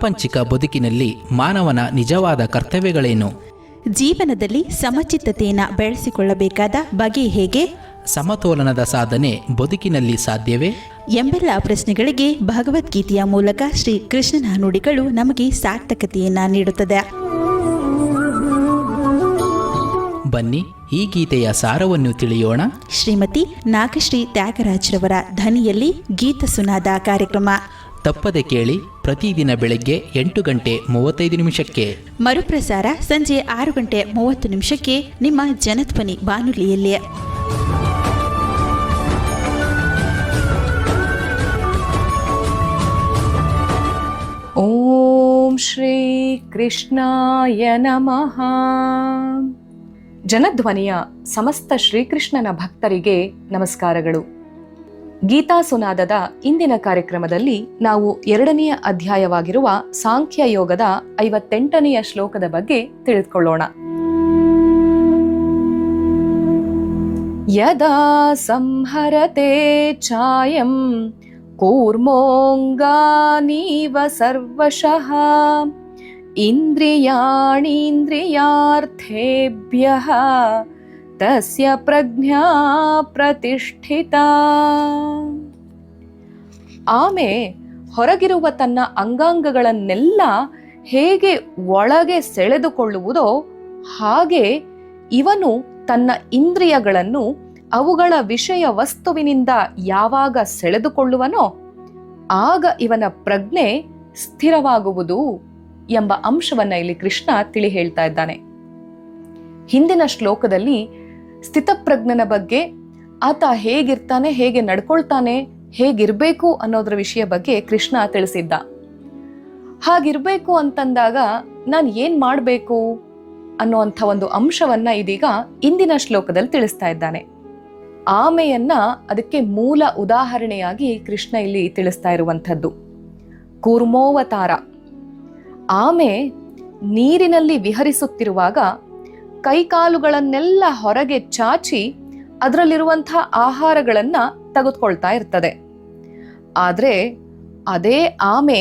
ಪ್ರಾಪಂಚಿಕ ಬದುಕಿನಲ್ಲಿ ಮಾನವನ ನಿಜವಾದ ಕರ್ತವ್ಯಗಳೇನು? ಜೀವನದಲ್ಲಿ ಸಮಚಿತ್ತತೆಯನ್ನು ಬೆಳೆಸಿಕೊಳ್ಳಬೇಕಾದ ಬಗೆ ಹೇಗೆ? ಸಮತೋಲನದ ಸಾಧನೆ ಬದುಕಿನಲ್ಲಿ ಸಾಧ್ಯವೇ? ಎಂಬೆಲ್ಲ ಪ್ರಶ್ನೆಗಳಿಗೆ ಭಗವದ್ಗೀತೆಯ ಮೂಲಕ ಶ್ರೀ ಕೃಷ್ಣನ ನುಡಿಗಳು ನಮಗೆ ಸಾರ್ಥಕತೆಯನ್ನು ನೀಡುತ್ತದೆ. ಬನ್ನಿ, ಈ ಗೀತೆಯ ಸಾರವನ್ನು ತಿಳಿಯೋಣ. ಶ್ರೀಮತಿ ನಾಗಶ್ರೀ ತ್ಯಾಗರಾಜ್ರವರ ಧ್ವನಿಯಲ್ಲಿ ಗೀತ ಸುನಾದ ಕಾರ್ಯಕ್ರಮ ತಪ್ಪದೆ ಕೇಳಿ. ಪ್ರತಿದಿನ ಬೆಳಗ್ಗೆ 8:35 ಮರುಪ್ರಸಾರ ಸಂಜೆ 6:30 ನಿಮ್ಮ ಜನಧ್ವನಿ ಬಾನುಲಿಯಲ್ಲಿ. ಓಂ ಶ್ರೀ ಕೃಷ್ಣಾಯ ನಮಃ. ಜನಧ್ವನಿಯ ಸಮಸ್ತ ಶ್ರೀಕೃಷ್ಣನ ಭಕ್ತರಿಗೆ ನಮಸ್ಕಾರಗಳು. ಗೀತಾ ಸುನಾದದ ಇಂದಿನ ಕಾರ್ಯಕ್ರಮದಲ್ಲಿ ನಾವು 2ನೆಯ ಅಧ್ಯಾಯವಾಗಿರುವ ಸಾಂಖ್ಯ ಯೋಗದ 58ನೆಯ ಶ್ಲೋಕದ ಬಗ್ಗೆ ತಿಳಿದುಕೊಳ್ಳೋಣ. ಯದಾ ಸಂಹರತೆ ಛಾಯಂ ಕೂರ್ಮೋಂಗಾನೀವ ಸರ್ವಶಃ ಇಂದ್ರಿಯಾಣೀಂದ್ರಿಯಾರ್ಥೇಭ್ಯಃ ತಸ್ಯ ಪ್ರಜ್ಞಾ ಪ್ರತಿಷ್ಠಿತಾ. ಆಮೆ ಹೊರಗಿರುವ ತನ್ನ ಅಂಗಾಂಗಗಳನ್ನೆಲ್ಲ ಹೇಗೆ ಒಳಗೆ ಸೆಳೆದುಕೊಳ್ಳುವುದೋ ಹಾಗೆ ಇವನು ತನ್ನ ಇಂದ್ರಿಯಗಳನ್ನು ಅವುಗಳ ವಿಷಯ ವಸ್ತುವಿನಿಂದ ಯಾವಾಗ ಸೆಳೆದುಕೊಳ್ಳುವನೋ ಆಗ ಇವನ ಪ್ರಜ್ಞೆ ಸ್ಥಿರವಾಗುವುದು ಎಂಬ ಅಂಶವನ್ನ ಇಲ್ಲಿ ಕೃಷ್ಣ ತಿಳಿ ಹೇಳ್ತಾ ಇದ್ದಾನೆ. ಹಿಂದಿನ ಶ್ಲೋಕದಲ್ಲಿ ಸ್ಥಿತಪ್ರಜ್ಞನ ಬಗ್ಗೆ, ಆತ ಹೇಗಿರ್ತಾನೆ, ಹೇಗೆ ನಡ್ಕೊಳ್ತಾನೆ, ಹೇಗಿರ್ಬೇಕು ಅನ್ನೋದ್ರ ವಿಷಯ ಬಗ್ಗೆ ಕೃಷ್ಣ ತಿಳಿಸಿದ್ದ. ಹಾಗಿರ್ಬೇಕು ಅಂತಂದಾಗ ನಾನು ಏನ್ ಮಾಡ್ಬೇಕು ಅನ್ನುವಂಥ ಒಂದು ಅಂಶವನ್ನ ಇದೀಗ ಇಂದಿನ ಶ್ಲೋಕದಲ್ಲಿ ತಿಳಿಸ್ತಾ ಇದ್ದಾನೆ. ಆಮೆಯನ್ನ ಅದಕ್ಕೆ ಮೂಲ ಉದಾಹರಣೆಯಾಗಿ ಕೃಷ್ಣ ಇಲ್ಲಿ ತಿಳಿಸ್ತಾ ಇರುವಂಥದ್ದು. ಕೂರ್ಮೋವತಾರ. ಆಮೆ ನೀರಿನಲ್ಲಿ ವಿಹರಿಸುತ್ತಿರುವಾಗ ಕೈಕಾಲುಗಳನ್ನೆಲ್ಲ ಹೊರಗೆ ಚಾಚಿ ಅದರಲ್ಲಿರುವಂತಹ ಆಹಾರಗಳನ್ನ ತೆಗೆದುಕೊಳ್ತಾ ಇರ್ತದೆ. ಆದ್ರೆ ಅದೇ ಆಮೆ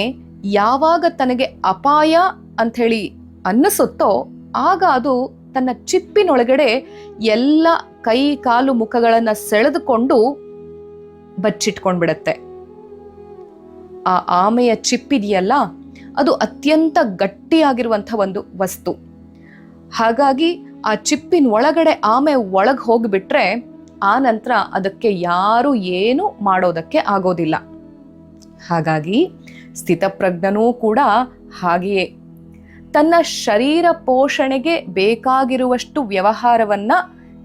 ಯಾವಾಗ ತನಗೆ ಅಪಾಯ ಅಂಥೇಳಿ ಅನ್ನಿಸುತ್ತೋ ಆಗ ಅದು ತನ್ನ ಚಿಪ್ಪಿನೊಳಗಡೆ ಎಲ್ಲ ಕೈ ಕಾಲು ಮುಖಗಳನ್ನ ಸೆಳೆದುಕೊಂಡು ಬಚ್ಚಿಟ್ಕೊಂಡ್ಬಿಡತ್ತೆ. ಆ ಆಮೆಯ ಚಿಪ್ಪಿದೆಯಲ್ಲ, ಅದು ಅತ್ಯಂತ ಗಟ್ಟಿಯಾಗಿರುವಂಥ ಒಂದು ವಸ್ತು. ಹಾಗಾಗಿ ಆ ಚಿಪ್ಪಿನ ಒಳಗಡೆ ಆಮೆ ಒಳಗೆ ಹೋಗಿಬಿಟ್ರೆ ಆ ನಂತರ ಅದಕ್ಕೆ ಯಾರು ಏನು ಮಾಡೋದಕ್ಕೆ ಆಗೋದಿಲ್ಲ. ಹಾಗಾಗಿ ಸ್ಥಿತಪ್ರಜ್ಞನೂ ಕೂಡ ಹಾಗೆಯೇ ತನ್ನ ಶರೀರ ಪೋಷಣೆಗೆ ಬೇಕಾಗಿರುವಷ್ಟು ವ್ಯವಹಾರವನ್ನ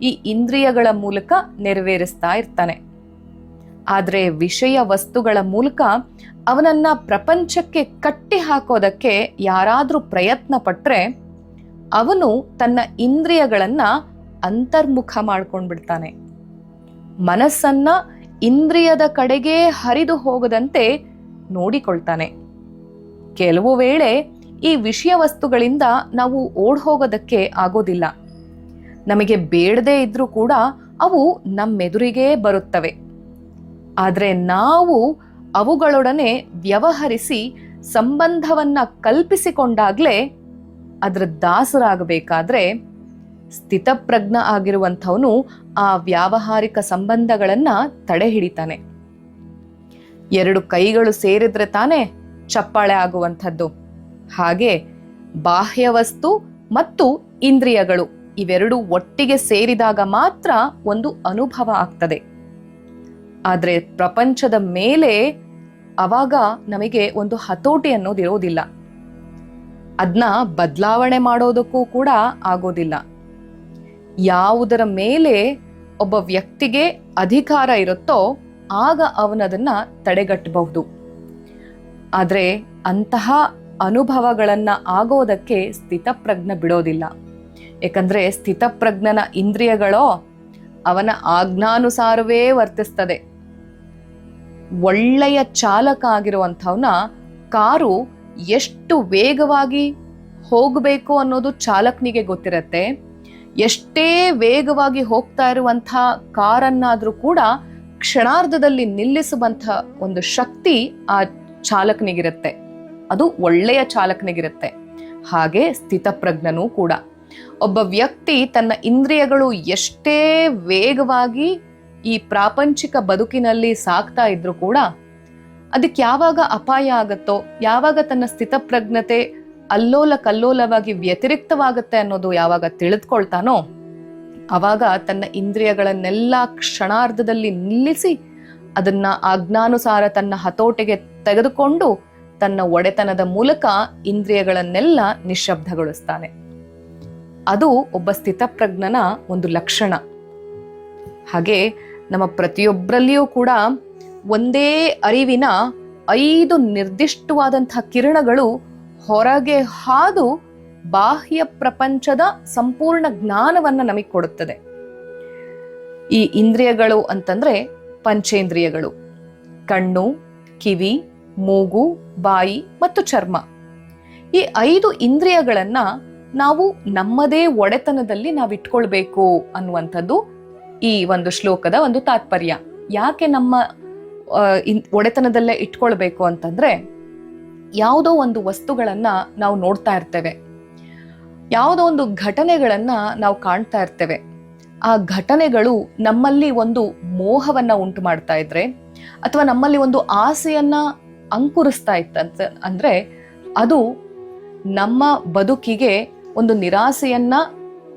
ಈ ಇಂದ್ರಿಯಗಳ ಮೂಲಕ ನೆರವೇರಿಸ್ತಾ ಇರ್ತಾನೆ. ಆದ್ರೆ ವಿಷಯ ವಸ್ತುಗಳ ಮೂಲಕ ಅವನನ್ನ ಪ್ರಪಂಚಕ್ಕೆ ಕಟ್ಟಿ ಹಾಕೋದಕ್ಕೆ ಯಾರಾದ್ರೂ ಪ್ರಯತ್ನ ಪಟ್ರೆ ಅವನು ತನ್ನ ಇಂದ್ರಿಯಗಳನ್ನ ಅಂತರ್ಮುಖ ಮಾಡ್ಕೊಂಡ್ಬಿಡ್ತಾನೆ. ಮನಸ್ಸನ್ನ ಇಂದ್ರಿಯದ ಕಡೆಗೆ ಹರಿದು ಹೋಗದಂತೆ ನೋಡಿಕೊಳ್ತಾನೆ. ಕೆಲವು ವೇಳೆ ಈ ವಿಷಯ ವಸ್ತುಗಳಿಂದ ನಾವು ಓಡ್ ಹೋಗೋದಕ್ಕೆ ಆಗೋದಿಲ್ಲ. ನಮಗೆ ಬೇಡದೇ ಇದ್ರೂ ಕೂಡ ಅವು ನಮ್ಮೆದುರಿಗೇ ಬರುತ್ತವೆ. ಆದ್ರೆ ನಾವು ಅವುಗಳೊಡನೆ ವ್ಯವಹರಿಸಿ ಸಂಬಂಧವನ್ನ ಕಲ್ಪಿಸಿಕೊಂಡಾಗ್ಲೇ ಅದರ ದಾಸರಾಗಬೇಕಾದ್ರೆ ಸ್ಥಿತಪ್ರಜ್ಞ ಆಗಿರುವಂಥವನು ಆ ವ್ಯಾವಹಾರಿಕ ಸಂಬಂಧಗಳನ್ನ ತಡೆ ಹಿಡಿತಾನೆ. 2 ಕೈಗಳು ಸೇರಿದ್ರೆ ತಾನೇ ಚಪ್ಪಾಳೆ ಆಗುವಂಥದ್ದು. ಹಾಗೆ ಬಾಹ್ಯ ವಸ್ತು ಮತ್ತು ಇಂದ್ರಿಯಗಳು ಇವೆರಡು ಒಟ್ಟಿಗೆ ಸೇರಿದಾಗ ಮಾತ್ರ ಒಂದು ಅನುಭವ ಆಗ್ತದೆ. ಆದ್ರೆ ಪ್ರಪಂಚದ ಮೇಲೆ ಅವಾಗ ನಮಗೆ ಒಂದು ಹತೋಟಿ ಅನ್ನೋದಿರೋದಿಲ್ಲ. ಅದನ್ನ ಬದಲಾವಣೆ ಮಾಡೋದಕ್ಕೂ ಕೂಡ ಆಗೋದಿಲ್ಲ. ಯಾವುದರ ಮೇಲೆ ಒಬ್ಬ ವ್ಯಕ್ತಿಗೆ ಅಧಿಕಾರ ಇರುತ್ತೋ ಆಗ ಅವನದನ್ನ ತಡೆಗಟ್ಟಬಹುದು. ಆದ್ರೆ ಅಂತಹ ಅನುಭವಗಳನ್ನ ಆಗೋದಕ್ಕೆ ಸ್ಥಿತಪ್ರಜ್ಞ ಬಿಡೋದಿಲ್ಲ. ಯಾಕಂದ್ರೆ ಸ್ಥಿತಪ್ರಜ್ಞನ ಇಂದ್ರಿಯಗಳೋ ಅವನ ಆಜ್ಞಾನುಸಾರವೇ ವರ್ತಿಸ್ತದೆ. ಒಳ್ಳೆಯ ಚಾಲಕ ಆಗಿರುವಂಥವನ ಕಾರು ಎಷ್ಟು ವೇಗವಾಗಿ ಹೋಗಬೇಕು ಅನ್ನೋದು ಚಾಲಕನಿಗೆ ಗೊತ್ತಿರತ್ತೆ. ಎಷ್ಟೇ ವೇಗವಾಗಿ ಹೋಗ್ತಾ ಇರುವಂಥ ಕಾರನ್ನಾದ್ರೂ ಕೂಡ ಕ್ಷಣಾರ್ಧದಲ್ಲಿ ನಿಲ್ಲಿಸುವಂಥ ಒಂದು ಶಕ್ತಿ ಆ ಚಾಲಕನಿಗಿರುತ್ತೆ. ಅದು ಒಳ್ಳೆಯ ಚಾಲಕನಿಗಿರುತ್ತೆ. ಹಾಗೆ ಸ್ಥಿತಪ್ರಜ್ಞನೂ ಕೂಡ. ಒಬ್ಬ ವ್ಯಕ್ತಿ ತನ್ನ ಇಂದ್ರಿಯಗಳು ಎಷ್ಟೇ ವೇಗವಾಗಿ ಈ ಪ್ರಾಪಂಚಿಕ ಬದುಕಿನಲ್ಲಿ ಸಾಗ್ತಾ ಇದ್ರು ಕೂಡ ಅದಕ್ಕೆ ಯಾವಾಗ ಅಪಾಯ ಆಗತ್ತೋ, ಯಾವಾಗ ತನ್ನ ಸ್ಥಿತಪ್ರಜ್ಞತೆ ಅಲ್ಲೋಲ ಕಲ್ಲೋಲವಾಗಿ ವ್ಯತಿರಿಕ್ತವಾಗುತ್ತೆ ಅನ್ನೋದು ಯಾವಾಗ ತಿಳಿದುಕೊಳ್ತಾನೋ ಅವಾಗ ತನ್ನ ಇಂದ್ರಿಯಗಳನ್ನೆಲ್ಲ ಕ್ಷಣಾರ್ಧದಲ್ಲಿ ನಿಲ್ಲಿಸಿ ಅದನ್ನ ಆಜ್ಞಾನುಸಾರ ತನ್ನ ಹತೋಟಿಗೆ ತೆಗೆದುಕೊಂಡು ತನ್ನ ಒಡೆತನದ ಮೂಲಕ ಇಂದ್ರಿಯಗಳನ್ನೆಲ್ಲ ನಿಶ್ಶಬ್ದಗೊಳಿಸ್ತಾನೆ. ಅದು ಒಬ್ಬ ಸ್ಥಿತಪ್ರಜ್ಞನ ಒಂದು ಲಕ್ಷಣ. ಹಾಗೆ ನಮ್ಮ ಪ್ರತಿಯೊಬ್ಬರಲ್ಲಿಯೂ ಕೂಡ ಒಂದೇ ಅರಿವಿನ 5 ನಿರ್ದಿಷ್ಟವಾದಂತಹ ಕಿರಣಗಳು ಹೊರಗೆ ಹಾದು ಬಾಹ್ಯ ಪ್ರಪಂಚದ ಸಂಪೂರ್ಣ ಜ್ಞಾನವನ್ನ ನಮಗೆ ಕೊಡುತ್ತದೆ. ಈ ಇಂದ್ರಿಯಗಳು ಅಂತಂದ್ರೆ ಪಂಚೇಂದ್ರಿಯಗಳು: ಕಣ್ಣು, ಕಿವಿ, ಮೂಗು, ಬಾಯಿ ಮತ್ತು ಚರ್ಮ. ಈ 5 ಇಂದ್ರಿಯಗಳನ್ನ ನಾವು ನಮ್ಮದೇ ಒಡೆತನದಲ್ಲಿ ನಾವು ಇಟ್ಕೊಳ್ಬೇಕು ಅನ್ನುವಂಥದ್ದು ಈ ಒಂದು ಶ್ಲೋಕದ ಒಂದು ತಾತ್ಪರ್ಯ. ಯಾಕೆ ನಮ್ಮ ಒಡೆತನದಲ್ಲೇ ಇಟ್ಕೊಳ್ಬೇಕು ಅಂತಂದ್ರೆ, ಯಾವುದೋ ಒಂದು ವಸ್ತುಗಳನ್ನ ನಾವು ನೋಡ್ತಾ ಇರ್ತೇವೆ, ಯಾವುದೋ ಒಂದು ಘಟನೆಗಳನ್ನ ನಾವು ಕಾಣ್ತಾ ಇರ್ತೇವೆ. ಆ ಘಟನೆಗಳು ನಮ್ಮಲ್ಲಿ ಒಂದು ಮೋಹವನ್ನ ಉಂಟು ಮಾಡ್ತಾ ಇದ್ರೆ ಅಥವಾ ನಮ್ಮಲ್ಲಿ ಒಂದು ಆಸೆಯನ್ನ ಅಂಕುರಿಸ್ತಾ ಇತ್ತಂತ ಅಂದ್ರೆ ಅದು ನಮ್ಮ ಬದುಕಿಗೆ ಒಂದು ನಿರಾಸೆಯನ್ನ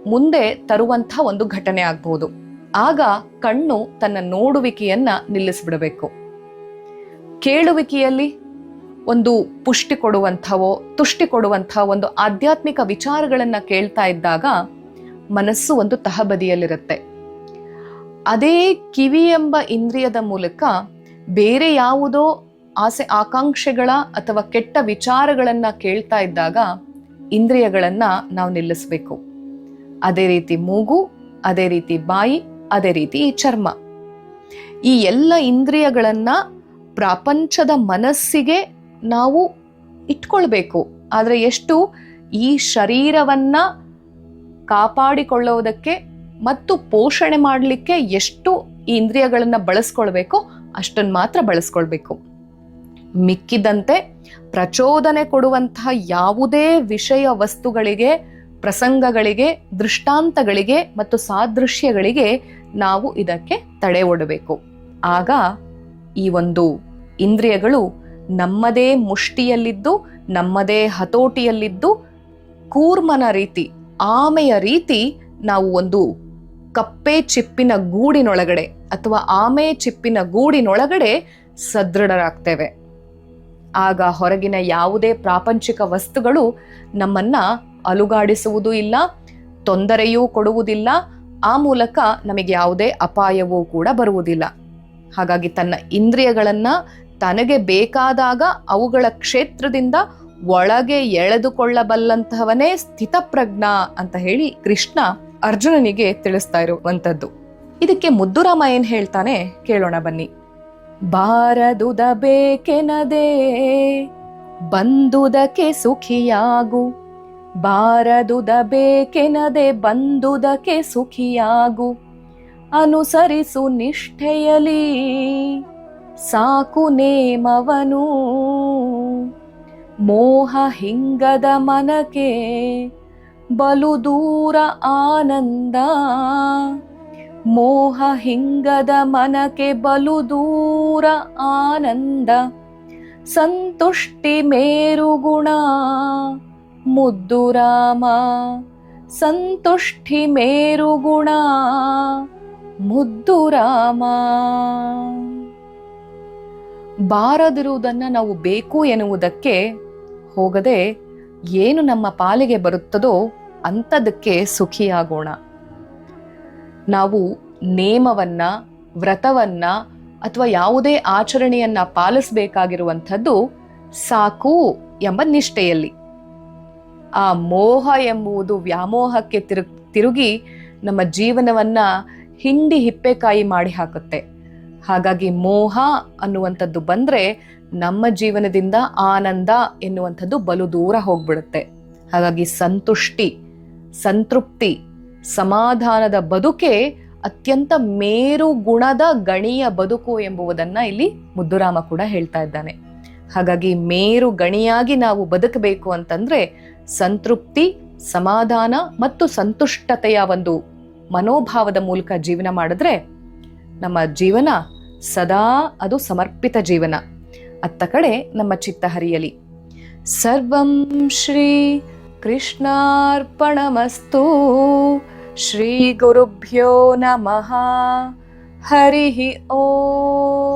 ಮುಂದೆ ತರುವಂಥ ಒಂದು ಘಟನೆ ಆಗ್ಬಹುದು. ಆಗ ಕಣ್ಣು ತನ್ನ ನೋಡುವಿಕೆಯನ್ನ ನಿಲ್ಲಿಸ್ಬಿಡಬೇಕು. ಕೇಳುವಿಕೆಯಲ್ಲಿ ಒಂದು ಪುಷ್ಟಿ ಕೊಡುವಂಥವೋ ತುಷ್ಟಿ ಕೊಡುವಂಥ ಒಂದು ಆಧ್ಯಾತ್ಮಿಕ ವಿಚಾರಗಳನ್ನ ಕೇಳ್ತಾ ಇದ್ದಾಗ ಮನಸ್ಸು ಒಂದು ತಹಬದಿಯಲ್ಲಿರುತ್ತೆ. ಅದೇ ಕಿವಿ ಎಂಬ ಇಂದ್ರಿಯದ ಮೂಲಕ ಬೇರೆ ಯಾವುದೋ ಆಸೆ ಆಕಾಂಕ್ಷೆಗಳ ಅಥವಾ ಕೆಟ್ಟ ವಿಚಾರಗಳನ್ನ ಕೇಳ್ತಾ ಇದ್ದಾಗ ಇಂದ್ರಿಯಗಳನ್ನ ನಾವು ನಿಲ್ಲಿಸಬೇಕು. ಅದೇ ರೀತಿ ಮೂಗು, ಅದೇ ರೀತಿ ಬಾಯಿ, ಅದೇ ರೀತಿ ಈ ಚರ್ಮ. ಈ ಎಲ್ಲ ಇಂದ್ರಿಯಗಳನ್ನ ಪ್ರಾಪಂಚದ ಮನಸ್ಸಿಗೆ ನಾವು ಇಟ್ಕೊಳ್ಬೇಕು. ಆದ್ರೆ ಎಷ್ಟು ಈ ಶರೀರವನ್ನ ಕಾಪಾಡಿಕೊಳ್ಳುವುದಕ್ಕೆ ಮತ್ತು ಪೋಷಣೆ ಮಾಡಲಿಕ್ಕೆ ಎಷ್ಟು ಈ ಇಂದ್ರಿಯಗಳನ್ನ ಬಳಸ್ಕೊಳ್ಬೇಕೋ ಅಷ್ಟನ್ನು ಮಾತ್ರ ಬಳಸ್ಕೊಳ್ಬೇಕು. ಮಿಕ್ಕಿದಂತೆ ಪ್ರಚೋದನೆ ಕೊಡುವಂತಹ ಯಾವುದೇ ವಿಷಯ ವಸ್ತುಗಳಿಗೆ, ಪ್ರಸಂಗಗಳಿಗೆ, ದೃಷ್ಟಾಂತಗಳಿಗೆ ಮತ್ತು ಸಾದೃಶ್ಯಗಳಿಗೆ ನಾವು ಇದಕ್ಕೆ ತಡೆ ಒಡ್ಡಬೇಕು. ಆಗ ಈ ಒಂದು ಇಂದ್ರಿಯಗಳು ನಮ್ಮದೇ ಮುಷ್ಟಿಯಲ್ಲಿದ್ದು, ನಮ್ಮದೇ ಹತೋಟಿಯಲ್ಲಿದ್ದು, ಕೂರ್ಮನ ರೀತಿ, ಆಮೆಯ ರೀತಿ ನಾವು ಒಂದು ಕಪ್ಪೆ ಚಿಪ್ಪಿನ ಗೂಡಿನೊಳಗಡೆ ಅಥವಾ ಆಮೆ ಚಿಪ್ಪಿನ ಗೂಡಿನೊಳಗಡೆ ಸದೃಢರಾಗ್ತೇವೆ. ಆಗ ಹೊರಗಿನ ಯಾವುದೇ ಪ್ರಾಪಂಚಿಕ ವಸ್ತುಗಳು ನಮ್ಮನ್ನ ಅಲುಗಾಡಿಸುವುದೂ ಇಲ್ಲ, ತೊಂದರೆಯೂ ಕೊಡುವುದಿಲ್ಲ. ಆ ಮೂಲಕ ನಮಗೆ ಯಾವುದೇ ಅಪಾಯವೂ ಕೂಡ ಬರುವುದಿಲ್ಲ. ಹಾಗಾಗಿ ತನ್ನ ಇಂದ್ರಿಯಗಳನ್ನ ತನಗೆ ಬೇಕಾದಾಗ ಅವುಗಳ ಕ್ಷೇತ್ರದಿಂದ ಒಳಗೆ ಎಳೆದುಕೊಳ್ಳಬಲ್ಲಂತಹವನೇ ಸ್ಥಿತಪ್ರಜ್ಞ ಅಂತ ಹೇಳಿ ಕೃಷ್ಣ ಅರ್ಜುನನಿಗೆ ತಿಳಿಸ್ತಾ ಇರುವಂತದ್ದು. ಇದಕ್ಕೆ ಮುದ್ದುರಾಮ ಏನ್ ಹೇಳ್ತಾನೆ ಕೇಳೋಣ ಬನ್ನಿ. ಬಾರದುದ ಬೇಕೆನದೆ ಬಂದುದಕ್ಕೆ ಸುಖಿಯಾಗು, ಬಾರದುದ ಬೇಕೆನದೆ ಬಂದುದಕ್ಕೆ ಸುಖಿಯಾಗು, ಅನುಸರಿಸು ನಿಷ್ಠೆಯಲಿ ಸಾಕು ನೇಮವನು, ಮೋಹ ಹಿಂಗದ ಮನಕ್ಕೆ ಬಲು ದೂರ ಆನಂದ, ಮೋಹ ಹಿಂಗದ ಮನಕ್ಕೆ ಬಲು ದೂರ ಆನಂದ, ಸಂತುಷ್ಟಿ ಮೇರುಗುಣ ಮುದ್ದು ರಾಮ, ಸಂತುಷ್ಟಿ ಮೇರುಗುಣ ಮುದ್ದು ರಾಮ. ಬಾರದಿರುವುದನ್ನ ನಾವು ಬೇಕು ಎನ್ನುವುದಕ್ಕೆ ಹೋಗದೆ ಏನು ನಮ್ಮ ಪಾಲಿಗೆ ಬರುತ್ತದೋ ಅಂಥದಕ್ಕೆ ಸುಖಿಯಾಗೋಣ. ನಾವು ನೇಮವನ್ನ, ವ್ರತವನ್ನ ಅಥವಾ ಯಾವುದೇ ಆಚರಣೆಯನ್ನ ಪಾಲಿಸಬೇಕಾಗಿರುವಂಥದ್ದು ಸಾಕು ಎಂಬ ನಿಷ್ಠೆಯಲ್ಲಿ. ಆ ಮೋಹ ಎಂಬುದು ವ್ಯಾಮೋಹಕ್ಕೆ ತಿರುಗಿ ನಮ್ಮ ಜೀವನವನ್ನ ಹಿಂಡಿ ಹಿಪ್ಪೆಕಾಯಿ ಮಾಡಿ ಹಾಕುತ್ತೆ. ಹಾಗಾಗಿ ಮೋಹ ಅನ್ನುವಂಥದ್ದು ಬಂದ್ರೆ ನಮ್ಮ ಜೀವನದಿಂದ ಆನಂದ ಎನ್ನುವಂಥದ್ದು ಬಲು ದೂರ ಹೋಗ್ಬಿಡುತ್ತೆ. ಹಾಗಾಗಿ ಸಂತುಷ್ಟಿ, ಸಂತೃಪ್ತಿ, ಸಮಾಧಾನದ ಬದುಕೆ ಅತ್ಯಂತ ಮೇರು ಗುಣದ ಗಣಿಯ ಬದುಕು ಎಂಬುದನ್ನ ಇಲ್ಲಿ ಮುದ್ದುರಾಮ ಕೂಡ ಹೇಳ್ತಾ ಇದ್ದಾನೆ. ಹಾಗಾಗಿ ಮೇರು ಗಣಿಯಾಗಿ ನಾವು ಬದುಕಬೇಕು ಅಂತಂದ್ರೆ ಸಂತೃಪ್ತಿ, ಸಮಾಧಾನ ಮತ್ತು ಸಂತುಷ್ಟತೆಯ ಒಂದು ಮನೋಭಾವದ ಮೂಲಕ ಜೀವನ ಮಾಡಿದ್ರೆ ನಮ್ಮ ಜೀವನ ಸದಾ ಅದು ಸಮರ್ಪಿತ ಜೀವನ. ಅತ್ತ ಕಡೆ ನಮ್ಮ ಚಿತ್ತ ಹರಿಯಲಿ. ಸರ್ವಂ ಶ್ರೀ ಕೃಷ್ಣಾರ್ಪಣಮಸ್ತು. ಶ್ರೀ ಗುರುಭ್ಯೋ ನಮಃ. ಹರಿ ಓಂ.